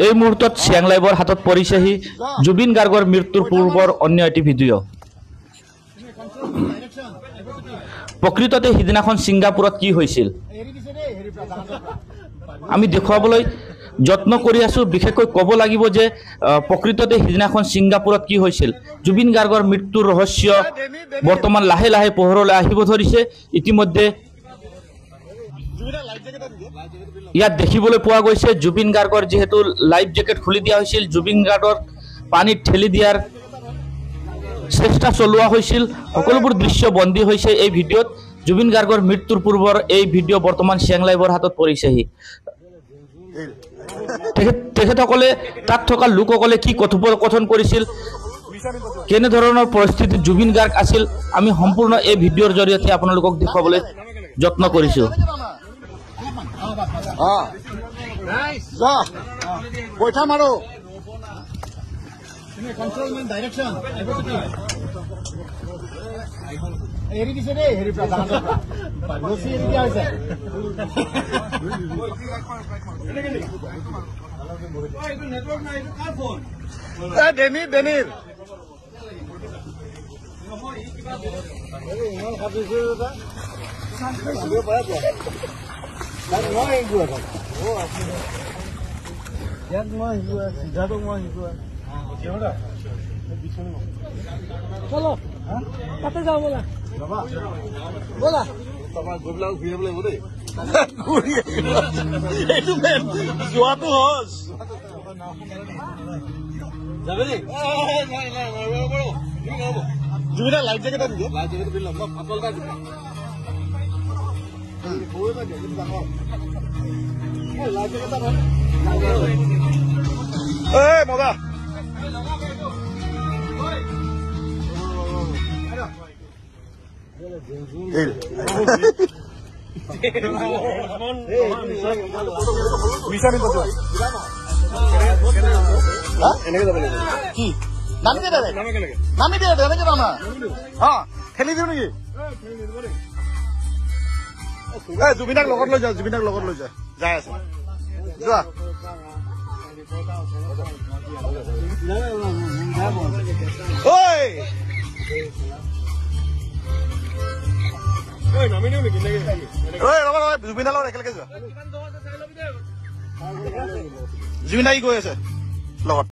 এই মুহূৰ্তত চিয়াং লাইভৰ হাতত পৰিছেহি জুবিন গাৰ্গৰ মৃত্যুৰ পূৰ্বৰ অন্য এটি ভিডিঅ'। প্ৰকৃততে সিদিনাখন ছিংগাপুৰত কি হৈছিল আমি দেখুৱাবলৈ যত্ন কৰি আছো। বিশেষকৈ ক'ব লাগিব যে প্ৰকৃততে সিদিনাখন ছিংগাপুৰত কি হৈছিল। জুবিন গাৰ্গৰ মৃত্যুৰ ৰহস্য বৰ্তমান লাহে লাহে পোহৰলৈ আহিব ধৰিছে। ইতিমধ্যে ইয়াত দেখিবলৈ পোৱা গৈছে জুবিন গাৰ্গৰ যেহেতু লাইফ জেকেট খুলি দিয়া হৈছিল, জুবিন গাৰ্গৰ পানীত ঠেলি দিয়াৰ চেষ্টা চলোৱা হৈছিল। সকলোবোৰ দৃশ্য বন্দী হৈছে এই ভিডিঅ'ত। জুবিন গাৰ্গৰ মৃত্যুৰ পূৰ্বৰ এই ভিডিঅ' বৰ্তমান চিয়াং লাইভৰ হাতত পৰিছেহি। তেখেতসকলে তাত থকা লোকসকলে কি কথোপকথন কৰিছিল, কেনেধৰণৰ পৰিস্থিতিত জুবিন গাৰ্গ আছিল, আমি সম্পূৰ্ণ এই ভিডিঅ'ৰ জৰিয়তে আপোনালোকক দেখুৱাবলৈ যত্ন কৰিছোঁ। চলো তাতে যাও বলা বলা যোৱাটো হজ জুবিনা লাইফ জেকেট এটা দিব, লাইফ জেকেট পিন্ধি ল'ম পাতল এটা দিব। মজা এনেকে যাব লাগিব কি নামি দিয়ে নামি দিয়ে এনেকে যাম না ঠেলি দিওঁ নেকি? জুবিনাক লগত লৈ যা, জুবিনাক লগত লৈ যা, যাই আছে যোৱা। জুবিনাৰ লগত একেলগে যোৱা। জুবিনা কি কৈ আছে লগত?